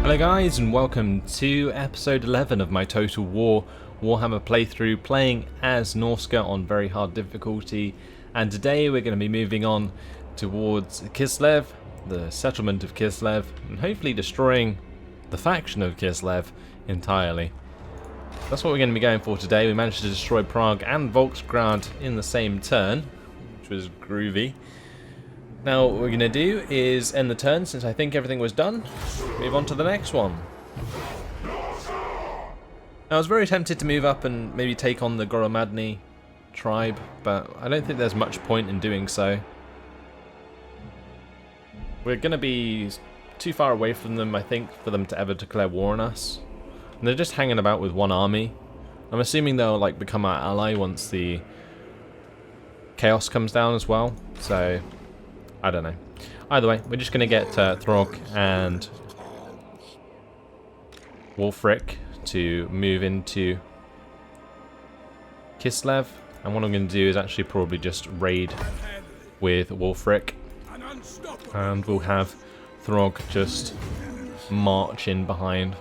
Hello guys, and welcome to episode 11 of my Total War Warhammer playthrough, playing as Norsca on very hard difficulty. And today we're going to be moving on towards Kislev, the settlement of Kislev, and hopefully destroying the faction of Kislev entirely. That's what we're going to be going for today. We managed to destroy Prague and Volksgrad in the same turn, which was groovy. Now what we're going to do is end the turn, since I think everything was done. Move on to the next one. I was very tempted to move up and maybe take on the Goromadny tribe, but I don't think there's much point in doing so. We're going to be too far away from them, I think, for them to ever declare war on us. And they're just hanging about with one army. I'm assuming they'll become our ally once the chaos comes down as well, so I don't know. Either way, we're just going to get Throg and Wulfrik to move into Kislev. And what I'm going to do is actually probably just raid with Wulfrik. And we'll have Throg just march in behind.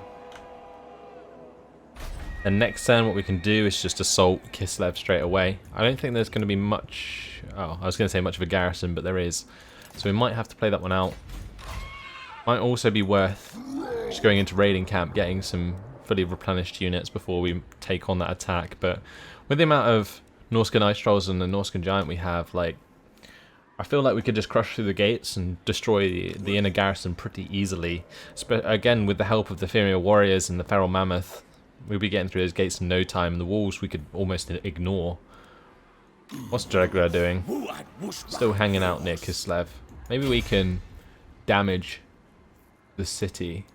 And next turn what we can do is just assault Kislev straight away. I don't think there's going to be much... Oh, I was going to say much of a garrison, but there is. So we might have to play that one out. Might also be worth just going into raiding camp, getting some fully replenished units before we take on that attack. But with the amount of Norscan Ice Trolls and the Norscan Giant we have, I feel like we could just crush through the gates and destroy the inner garrison pretty easily. Again, with the help of the Femia Warriors and the Feral Mammoth, we'll be getting through those gates in no time. And the walls we could almost ignore. What's Dregra doing? Still hanging out near Kislev. Maybe we can damage the city.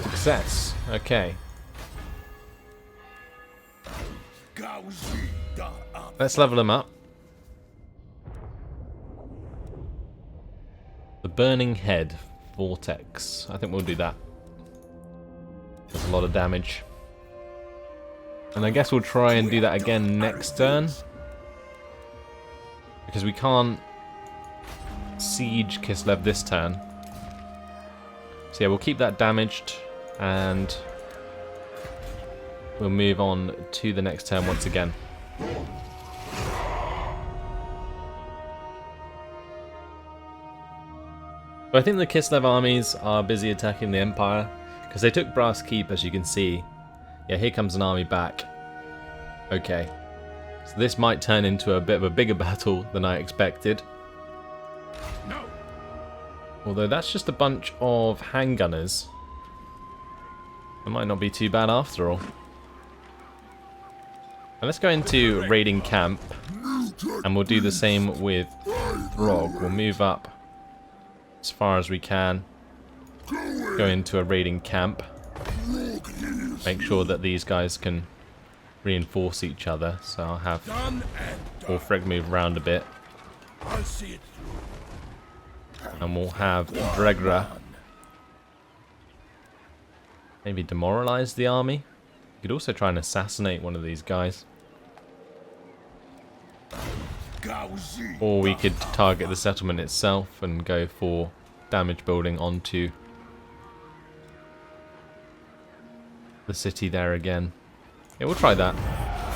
Success. Okay. Let's level them up. The Burning Head Vortex. I think we'll do that. There's a lot of damage. And I guess we'll try and do that again next turn. Because we can't siege Kislev this turn. So yeah, we'll keep that damaged. And we'll move on to the next turn once again. But I think the Kislev armies are busy attacking the Empire. Because they took Brass Keep, as you can see. Yeah, here comes an army back. Okay. So this might turn into a bit of a bigger battle than I expected. No. Although that's just a bunch of handgunners. It might not be too bad after all. And let's go into raiding camp. And we'll do the same with Throg. We'll move up as far as we can. Go into a raiding camp. Make sure that these guys can reinforce each other. So I'll have Wulfrik move around a bit. And we'll have Dregra maybe demoralize the army. You could also try and assassinate one of these guys. Or we could target the settlement itself and go for damage building onto the city there again. Yeah, we'll try that.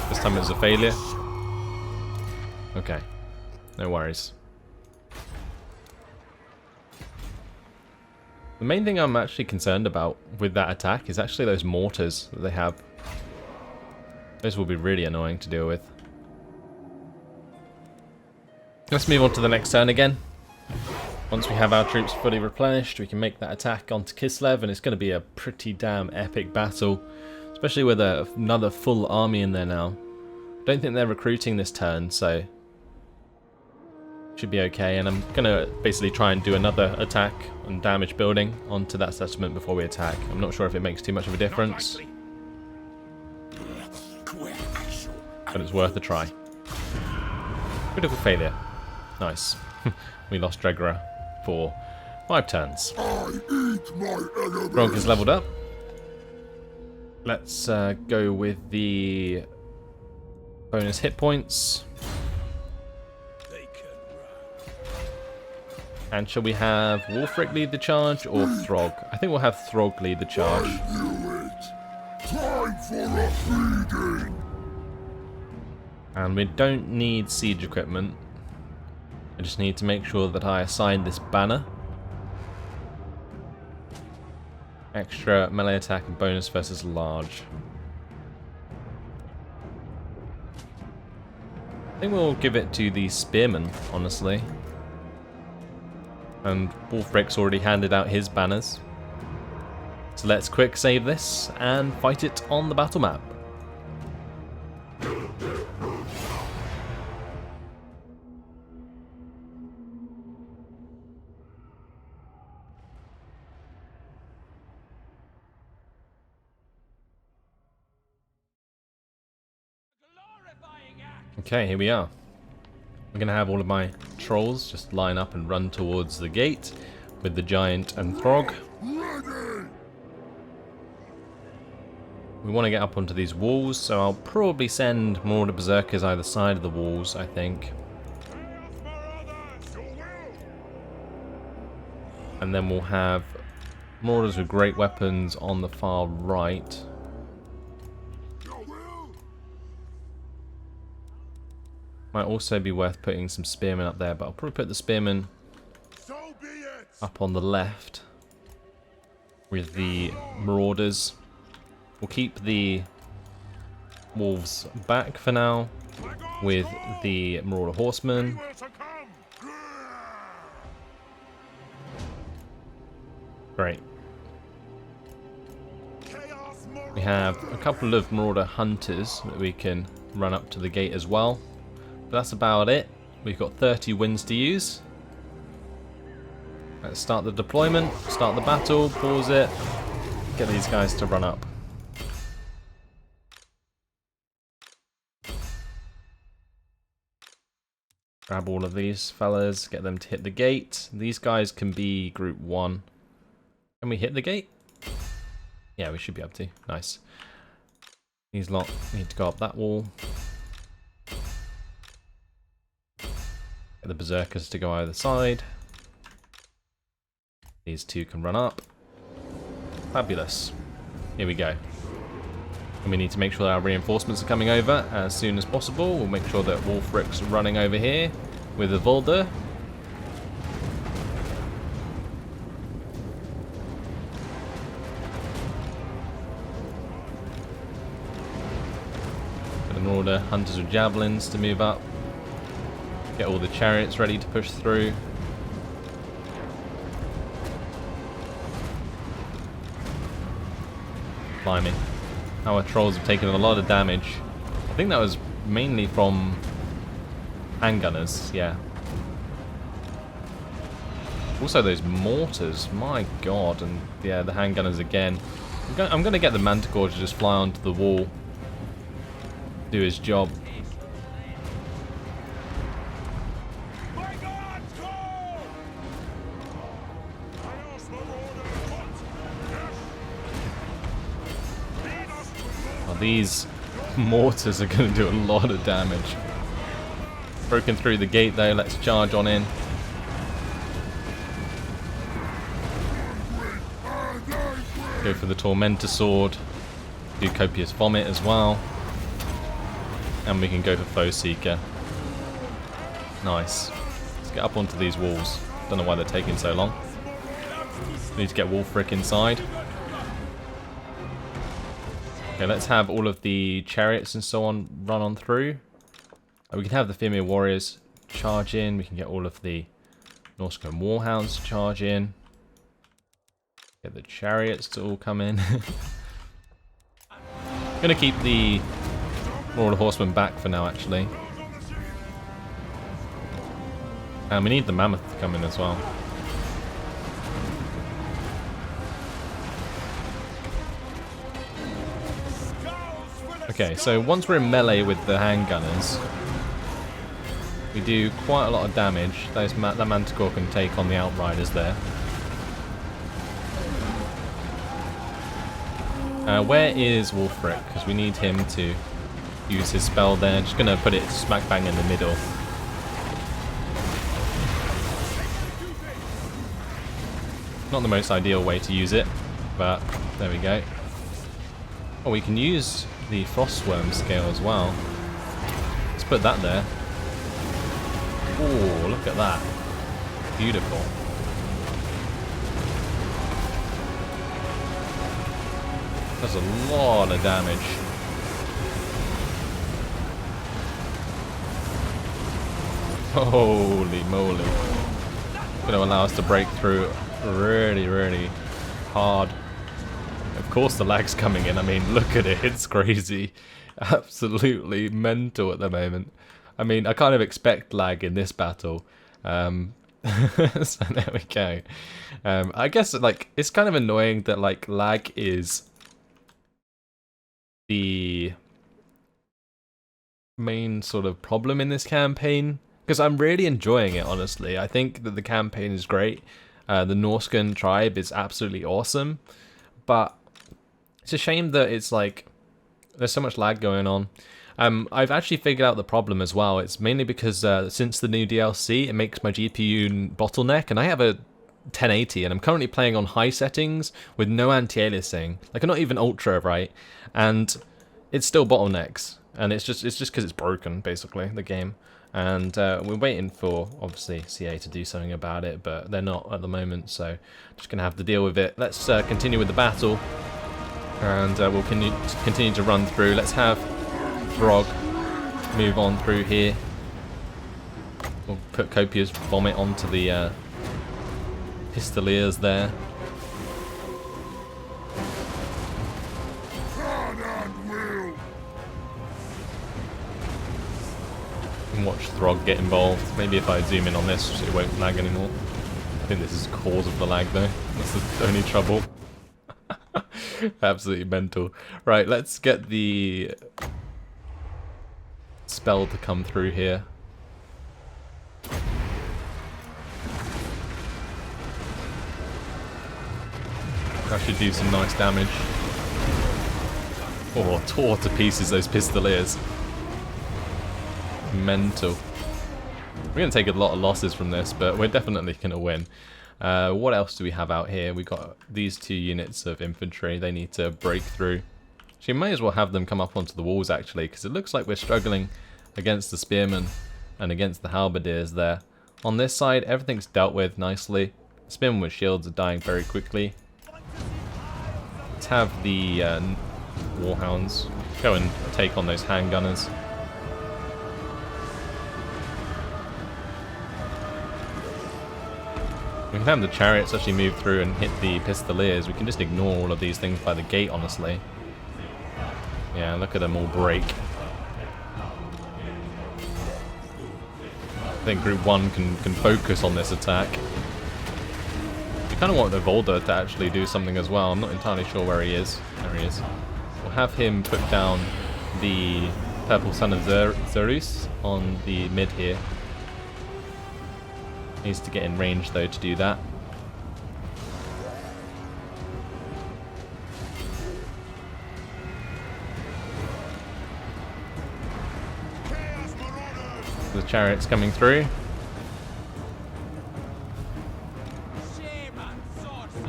This time it was a failure. Okay, no worries. The main thing I'm actually concerned about with that attack is actually those mortars that they have. Those will be really annoying to deal with. Let's move on to the next turn again. Once we have our troops fully replenished, we can make that attack onto Kislev, and it's going to be a pretty damn epic battle. Especially with another full army in there now. Don't think they're recruiting this turn, so should be okay. And I'm going to basically try and do another attack and damage building onto that settlement before we attack. I'm not sure if it makes too much of a difference, but it's worth a try. Critical failure. Nice. We lost Dregra for 5 turns. Frog is leveled up. Let's go with the bonus hit points. And shall we have Wulfrik lead the charge or Throg? I think we'll have Throg lead the charge. Time for a feeding. And we don't need siege equipment. I just need to make sure that I assign this banner. Extra melee attack and bonus versus large. I think we'll give it to the spearman, honestly. And Wulfrik's already handed out his banners. So let's quick save this and fight it on the battle map. Okay, here we are. I'm going to have all of my trolls just line up and run towards the gate with the giant and Throg. We want to get up onto these walls, so I'll probably send Marauder Berserkers either side of the walls, I think. And then we'll have Marauders with great weapons on the far right. Might also be worth putting some spearmen up there, but I'll probably put the spearmen up on the left with the Marauders. We'll keep the wolves back for now with the Marauder Horsemen. Great. We have a couple of Marauder Hunters that we can run up to the gate as well. But that's about it. We've got 30 wins to use. Let's start the deployment, start the battle, pause it, get these guys to run up. Grab all of these fellas, get them to hit the gate. These guys can be group 1. Can we hit the gate? Yeah, we should be able to. Nice. These lot need to go up that wall. Get the berserkers to go either side. These two can run up. Fabulous. Here we go. And we need to make sure that our reinforcements are coming over as soon as possible. We'll make sure that Wulfrik's running over here with the Vulder. Put an order, hunters with javelins to move up. Get all the chariots ready to push through. Blimey. Our trolls have taken a lot of damage. I think that was mainly from handgunners, yeah. Also those mortars, my god, and yeah, the handgunners again. I'm going to get the Manticore to just fly onto the wall, do his job. These mortars are going to do a lot of damage. Broken through the gate though, let's charge on in. Go for the Tormentor Sword. Do Copious Vomit as well. And we can go for Foe Seeker. Nice. Let's get up onto these walls. Don't know why they're taking so long. Need to get Wulfrik inside. Okay, let's have all of the chariots and so on run on through. We can have the Female Warriors charge in. We can get all of the Norsca Warhounds to charge in. Get the chariots to all come in. I'm going to keep the Marauder Horsemen back for now, actually. And we need the Mammoth to come in as well. Okay, so once we're in melee with the handgunners, we do quite a lot of damage. That Manticore can take on the Outriders there. Where is Wulfrik? Because we need him to use his spell there. Just going to put it smack bang in the middle. Not the most ideal way to use it, but there we go. Oh, we can use the Frostworm scale as well. Let's put that there. Oh, look at that. Beautiful. That's a lot of damage. Holy moly. Going to allow us to break through really, really hard. Of course the lag's coming in. I mean, look at it. It's crazy. Absolutely mental at the moment. I mean, I kind of expect lag in this battle. So there we go. I guess, like, it's kind of annoying that, like, lag is the main sort of problem in this campaign. Because I'm really enjoying it, honestly. I think that the campaign is great. The Norscan tribe is absolutely awesome. But it's a shame that it's like, there's so much lag going on. I've actually figured out the problem as well. It's mainly because since the new DLC, it makes my GPU bottleneck. And I have a 1080 and I'm currently playing on high settings with no anti-aliasing. Like, I'm not even ultra, right? And it's still bottlenecks. And it's just because it's broken, basically, the game. And we're waiting for, obviously, CA to do something about it, but they're not at the moment, so just going to have to deal with it. Let's continue with the battle, and we'll continue to run through. Let's have Throg move on through here. We'll put Copious Vomit onto the Pistoliers there. Watch Throg get involved. Maybe if I zoom in on this, it won't lag anymore. I think this is the cause of the lag though. That's the only trouble. Absolutely mental. Right, let's get the spell to come through here. That should do some nice damage. Oh, tore to pieces those Pistoliers. Mental. We're going to take a lot of losses from this, but we're definitely going to win. What else do we have out here? We've got these 2 units of infantry. They need to break through. So you may as well have them come up onto the walls, actually, because it looks like we're struggling against the spearmen and against the halberdiers there. On this side, everything's dealt with nicely. Spearmen with shields are dying very quickly. Let's have the warhounds go and take on those handgunners. We can have the chariots actually move through and hit the Pistoliers. We can just ignore all of these things by the gate, honestly. Yeah, look at them all break. I think Group 1 can focus on this attack. We kind of want the Volder to actually do something as well. I'm not entirely sure where he is. There he is. We'll have him put down the Purple Son of Zerus on the mid here. Needs to get in range though to do that. The chariots coming through.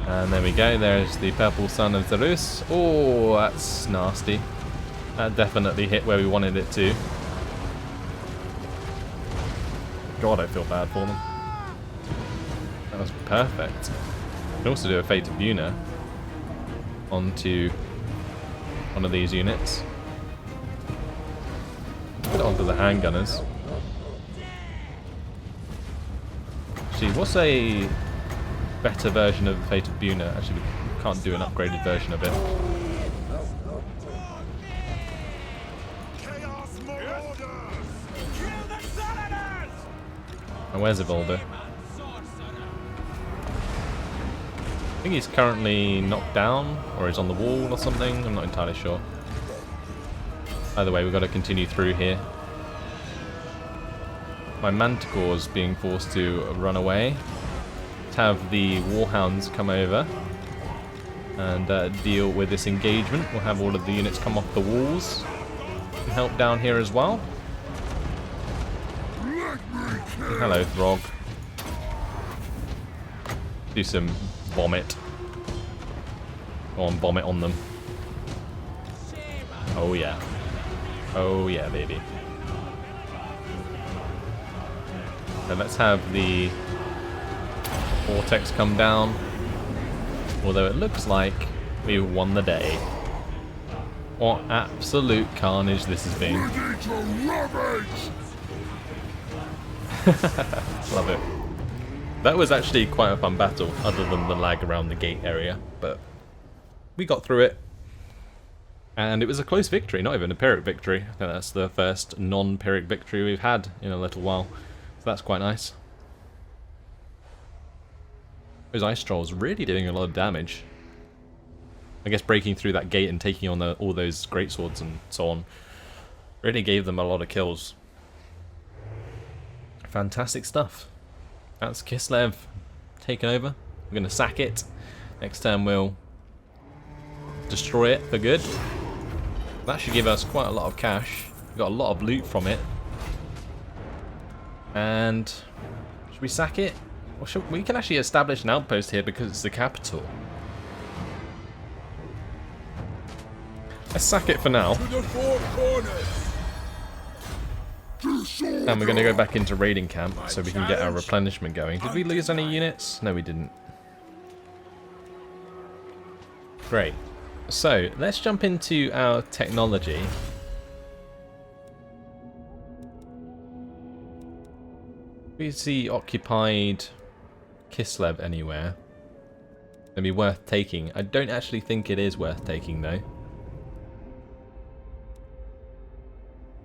And there we go, there's the Purple Son of Zerus. Oh, that's nasty. That definitely hit where we wanted it to. God, I feel bad for them. That was perfect. You can also do a Fate of Buna onto one of these units. Put it onto the handgunners. Actually, what's a better version of Fate of Buna? Actually, we can't do an upgraded version of it. And where's Evolder? I think he's currently knocked down, or he's on the wall or something. I'm not entirely sure. Either way, we've got to continue through here. My Manticore's being forced to run away. Let's have the Warhounds come over and deal with this engagement. We'll have all of the units come off the walls and help down here as well. Hello, Throg. Do some vomit. Go on, vomit on them. Oh yeah. Oh yeah, baby. So let's have the vortex come down. Although it looks like we won the day. What absolute carnage this has been. Love it. That was actually quite a fun battle, other than the lag around the gate area, but we got through it. And it was a close victory, not even a Pyrrhic victory. I think that's the first non-Pyrrhic victory we've had in a little while. So that's quite nice. Those ice trolls really doing a lot of damage. I guess breaking through that gate and taking on all those greatswords and so on really gave them a lot of kills. Fantastic stuff. That's Kislev taken over. We're going to sack it. Next turn we'll destroy it for good. That should give us quite a lot of cash. We got a lot of loot from it. And should we sack it? Or we can actually establish an outpost here because it's the capital. Let's sack it for now. And we're going to go back into raiding camp so we can get our replenishment going. Did we lose any units? No, we didn't. Great. So, let's jump into our technology. We see occupied Kislev anywhere. It'd be worth taking. I don't actually think it is worth taking though.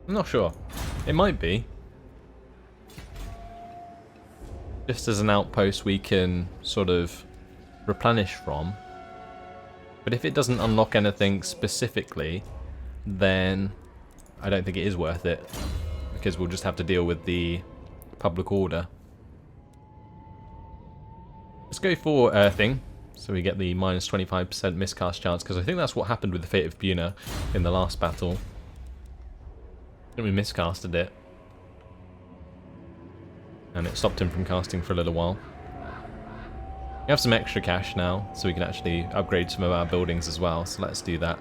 I'm not sure. It might be. Just as an outpost we can sort of replenish from. But if it doesn't unlock anything specifically, then I don't think it is worth it. Because we'll just have to deal with the public order. Let's go for Earthing, so we get the minus 25% miscast chance, because I think that's what happened with the Fate of Buna in the last battle. And we miscasted it. And it stopped him from casting for a little while. We have some extra cash now, so we can actually upgrade some of our buildings as well, so let's do that.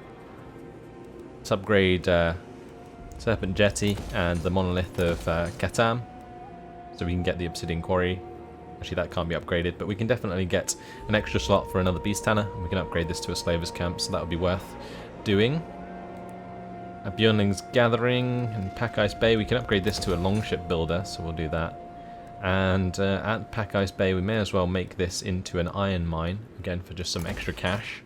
Let's upgrade Serpent Jetty and the Monolith of Katam, so we can get the Obsidian Quarry. Actually, that can't be upgraded, but we can definitely get an extra slot for another Beast Tanner, and we can upgrade this to a Slaver's Camp, so that would be worth doing. A Bjornling's Gathering and Pack Ice Bay, we can upgrade this to a Longship Builder, so we'll do that. And at Pack Ice Bay, we may as well make this into an iron mine, again for just some extra cash.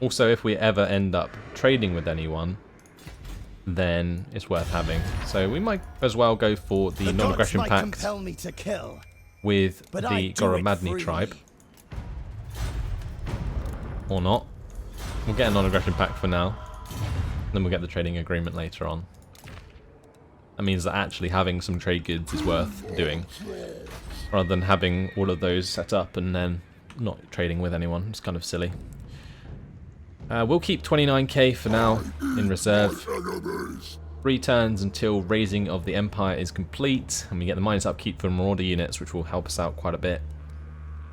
Also, if we ever end up trading with anyone, then it's worth having. So we might as well go for the non-aggression pact with the Goromadni tribe. Or not. We'll get a non-aggression pact for now. Then we'll get the trading agreement later on. That means that actually having some trade goods is worth doing, rather than having all of those set up and then not trading with anyone. It's kind of silly. We'll keep 29k for now in reserve. 3 turns until Raising of the Empire is complete, and we get the minus upkeep for Marauder units, which will help us out quite a bit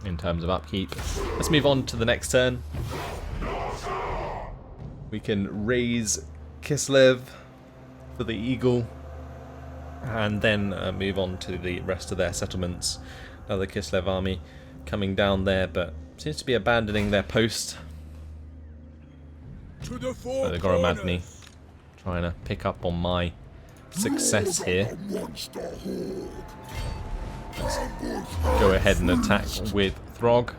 in terms of upkeep. Let's move on to the next turn. We can raise Kislev for the Eagle, and then move on to the rest of their settlements. Another Kislev army coming down there, but seems to be abandoning their post. So the Goromadni trying to pick up on my success here. Let's go ahead and attack with Throg.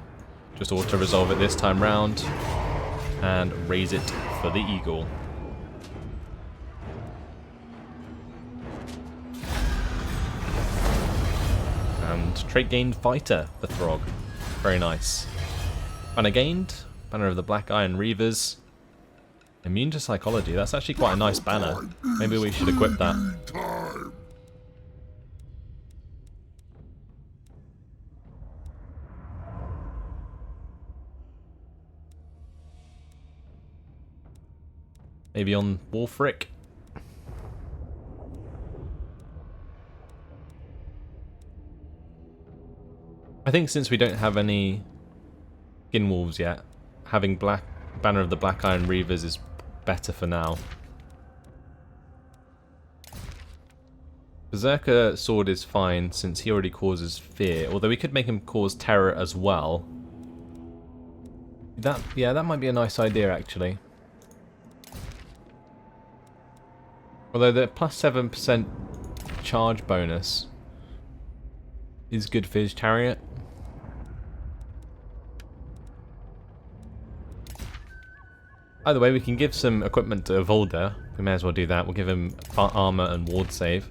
Just auto-resolve it this time round. And raise it for the Eagle. And trait gained Fighter for Throg. Very nice. Banner gained. Banner of the Black Iron Reavers. Immune to Psychology. That's actually quite a nice banner. Maybe we should equip that. Maybe on Wulfrik. I think since we don't have any skin wolves yet, having Banner of the Black Iron Reavers is better for now. Berserker Sword is fine since he already causes fear, although we could make him cause terror as well. Yeah, that might be a nice idea actually. Although the plus 7% charge bonus is good for his chariot. Either way, we can give some equipment to Volder. We may as well do that. We'll give him armor and ward save.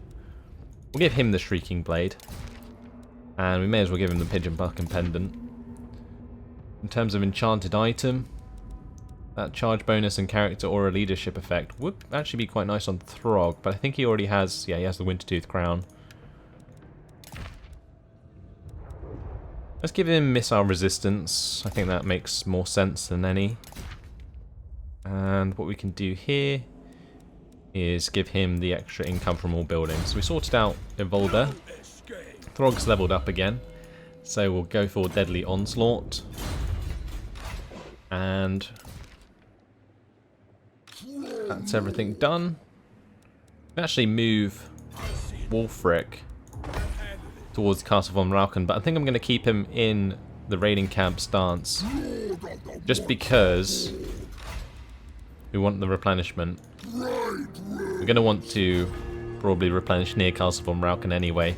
We'll give him the Shrieking Blade. And we may as well give him the Pigeon Buck and Pendant. In terms of enchanted item, that charge bonus and character aura leadership effect would actually be quite nice on Throg, but I think he already has, yeah, he has the Wintertooth Crown. Let's give him missile resistance. I think that makes more sense than any. And what we can do here is give him the extra income from all buildings. So we sorted out Evolder. Throg's leveled up again, so we'll go for Deadly Onslaught. And that's everything done. We can actually move Wulfrik towards Castle von Rauken, but I think I'm going to keep him in the raiding camp stance just because we want the replenishment. We're going to want to probably replenish near Castle von Rauken anyway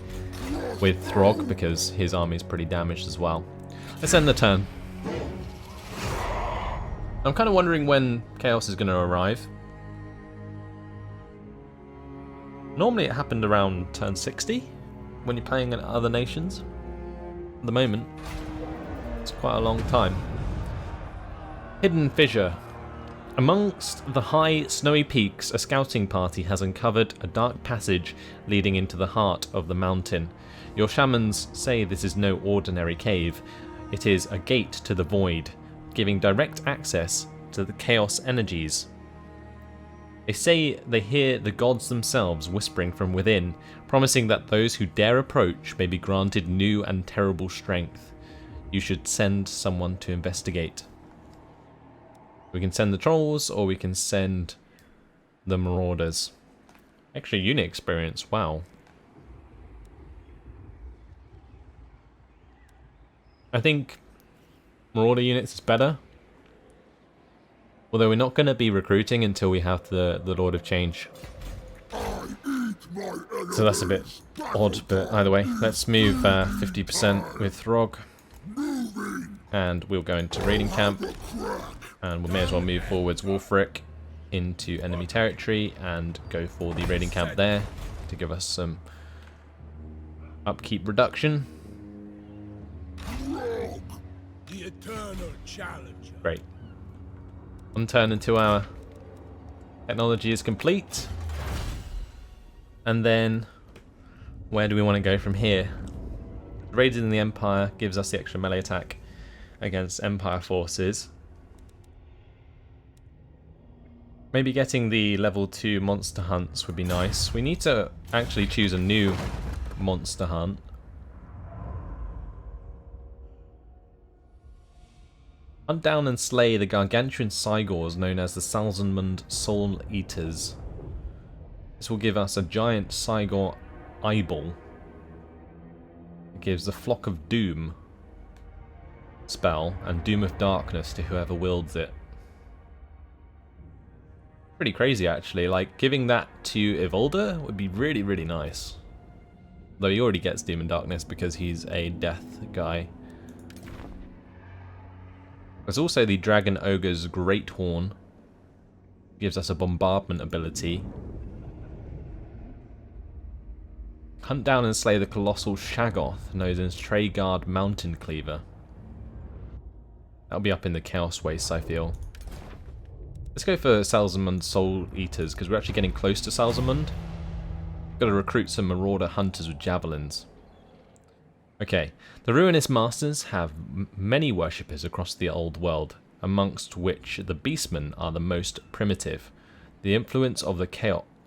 with Throg because his army is pretty damaged as well. Let's end the turn. I'm kind of wondering when Chaos is going to arrive. Normally it happened around turn 60 when you're playing in other nations. At the moment, it's quite a long time. Hidden Fissure. Amongst the high, snowy peaks, a scouting party has uncovered a dark passage leading into the heart of the mountain. Your shamans say this is no ordinary cave. It is a gate to the void, giving direct access to the chaos energies. They say they hear the gods themselves whispering from within, promising that those who dare approach may be granted new and terrible strength. You should send someone to investigate. We can send the trolls, or we can send the marauders. Extra unit experience, wow. I think marauder units is better. Although we're not going to be recruiting until we have the Lord of Change. So that's a bit odd, but either way, let's move 50% with Throg. And we'll go into raiding camp. And we may as well move forwards Wulfrik into enemy territory and go for the raiding camp there to give us some upkeep reduction. The eternal challenger. Great. One turn until our technology is complete. And then where do we want to go from here? Raiding the Empire gives us the extra melee attack against Empire forces. Maybe getting the level 2 monster hunts would be nice. We need to actually choose a new monster hunt. Hunt down and slay the gargantuan Cygors known as the Salzenmund Soul Eaters. This will give us a giant Cygor eyeball. It gives the Flock of Doom spell and Doom of Darkness to whoever wields it. Pretty crazy actually, like giving that to Evolder would be really, really nice. Though he already gets Doom and Darkness because he's a death guy. There's also the Dragon Ogre's Great Horn. Gives us a bombardment ability. Hunt down and slay the colossal Shaggoth, known as Treguard Mountain Cleaver. That'll be up in the Chaos Waste, I feel. Let's go for Salzenmund Soul Eaters, because we're actually getting close to Salzenmund. Got to recruit some Marauder Hunters with Javelins. Okay, the Ruinous Masters have many worshippers across the old world, amongst which the Beastmen are the most primitive. The influence of the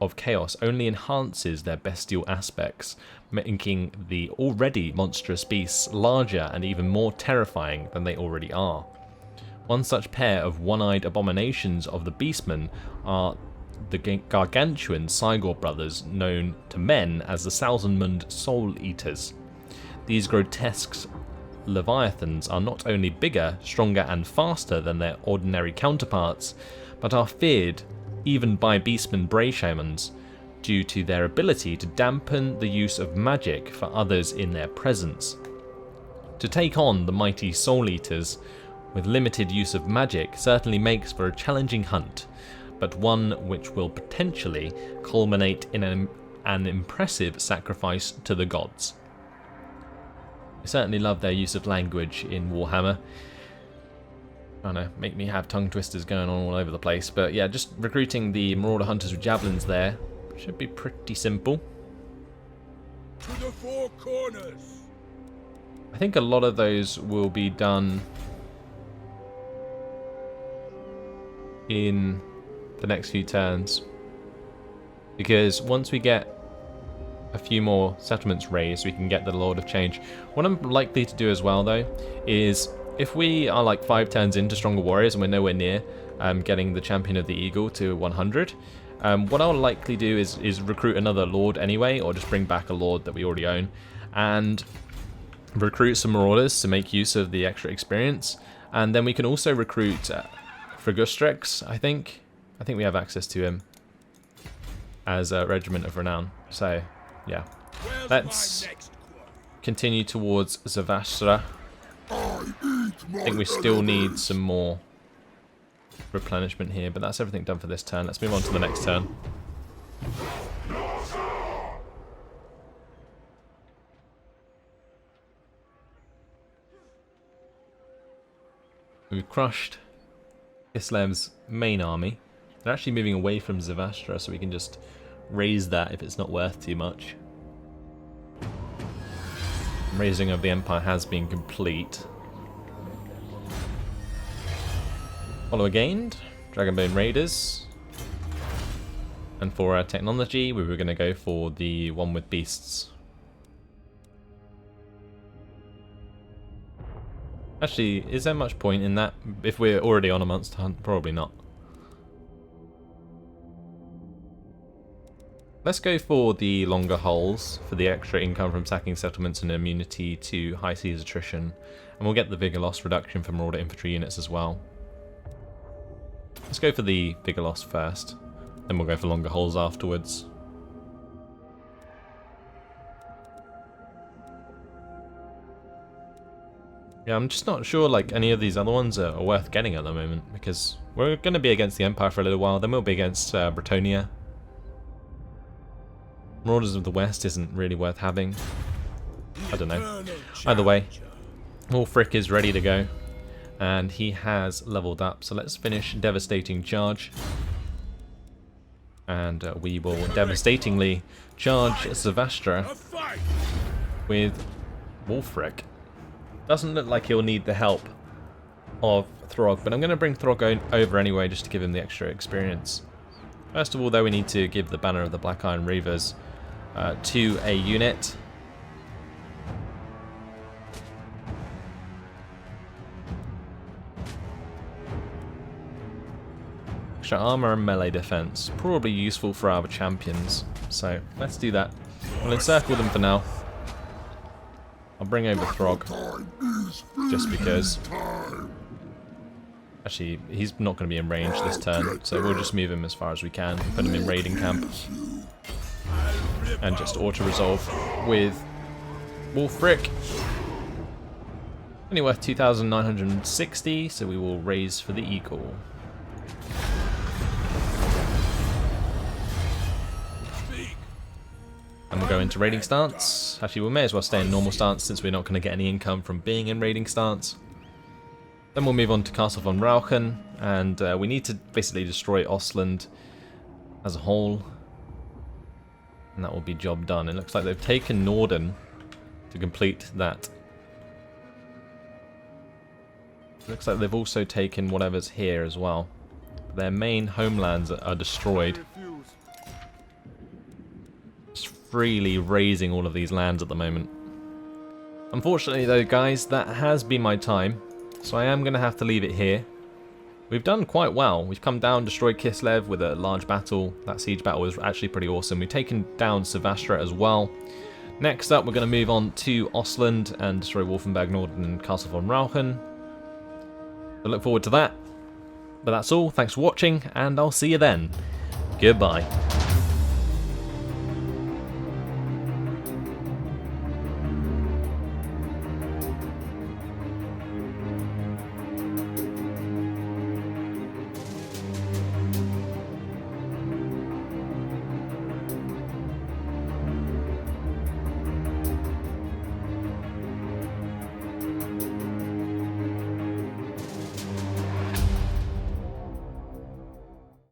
of chaos only enhances their bestial aspects, making the already monstrous beasts larger and even more terrifying than they already are. One such pair of one-eyed abominations of the Beastmen are the gargantuan Cygor brothers, known to men as the Thousand-Mund Soul Eaters. These grotesque leviathans are not only bigger, stronger and faster than their ordinary counterparts, but are feared even by Beastmen Bray Shamans due to their ability to dampen the use of magic for others in their presence. To take on the mighty Soul Eaters with limited use of magic certainly makes for a challenging hunt, but one which will potentially culminate in an impressive sacrifice to the gods. I certainly love their use of language in Warhammer. Trying to make me have tongue twisters going on all over the place, but yeah, just recruiting the Marauder Hunters with Javelins there should be pretty simple. To the four corners. I think a lot of those will be done in the next few turns, because once we get a few more settlements raised, we can get the Lord of Change. What I'm likely to do as well, though, is if we are like 5 turns into Stronger Warriors and we're nowhere near getting the Champion of the Eagle to 100, what I'll likely do is recruit another Lord anyway, or just bring back a Lord that we already own, and recruit some Marauders to make use of the extra experience. And then we can also recruit Frigustrex, I think we have access to him as a Regiment of Renown. So, yeah. Let's continue towards Zavastra. I think we still need some more replenishment here, but that's everything done for this turn. Let's move on to the next turn. We've crushed Kislev's main army. They're actually moving away from Zavastra, so we can just raise that if it's not worth too much. Raising of the Empire has been complete. Follower gained, Dragonbone Raiders. And for our technology, we were going to go for the one with beasts. Actually, is there much point in that? If we're already on a monster hunt, probably not. Let's go for the longer hulls for the extra income from sacking settlements and immunity to high seas attrition. And we'll get the vigor loss reduction for Marauder infantry units as well. Let's go for the vigor loss first, then we'll go for longer hulls afterwards. Yeah, I'm just not sure like any of these other ones are worth getting at the moment, because we're going to be against the Empire for a little while, then we'll be against Bretonia. Marauders of the West isn't really worth having. I don't know. Either way, Wulfrik is ready to go, and he has leveled up. So let's finish Devastating Charge, and we will devastatingly charge Zavastra with Wulfrik. Doesn't look like he'll need the help of Throg, but I'm going to bring Throg over anyway just to give him the extra experience. First of all, though, we need to give the Banner of the Black Iron Reavers to a unit. Extra armor and melee defense, probably useful for our champions. So let's do that. We'll encircle them for now. I'll bring over Throg, just because. Actually, he's not going to be in range this turn, so we'll just move him as far as we can, put him in raiding camp, and just auto-resolve with Wulfrik. Only worth 2,960, so we will raise for the Eagle. And we'll go into raiding stance. Actually, we may as well stay in normal stance since we're not going to get any income from being in raiding stance. Then we'll move on to Castle von Rauchen, and we need to basically destroy Ostland as a whole. And that will be job done. It looks like they've taken Norden to complete that. It looks like they've also taken whatever's here as well. Their main homelands are destroyed. freely razing all of these lands at the moment. Unfortunately though, guys, that has been my time, so I am going to have to leave it here. We've done quite well. We've come down, destroyed Kislev with a large battle. That siege battle was actually pretty awesome. We've taken down Sevastra as well. Next up, we're going to move on to Ostland and destroy Wolfenberg Norden and Castle von Rauchen. I look forward to that. But that's all. Thanks for watching, and I'll see you then. Goodbye.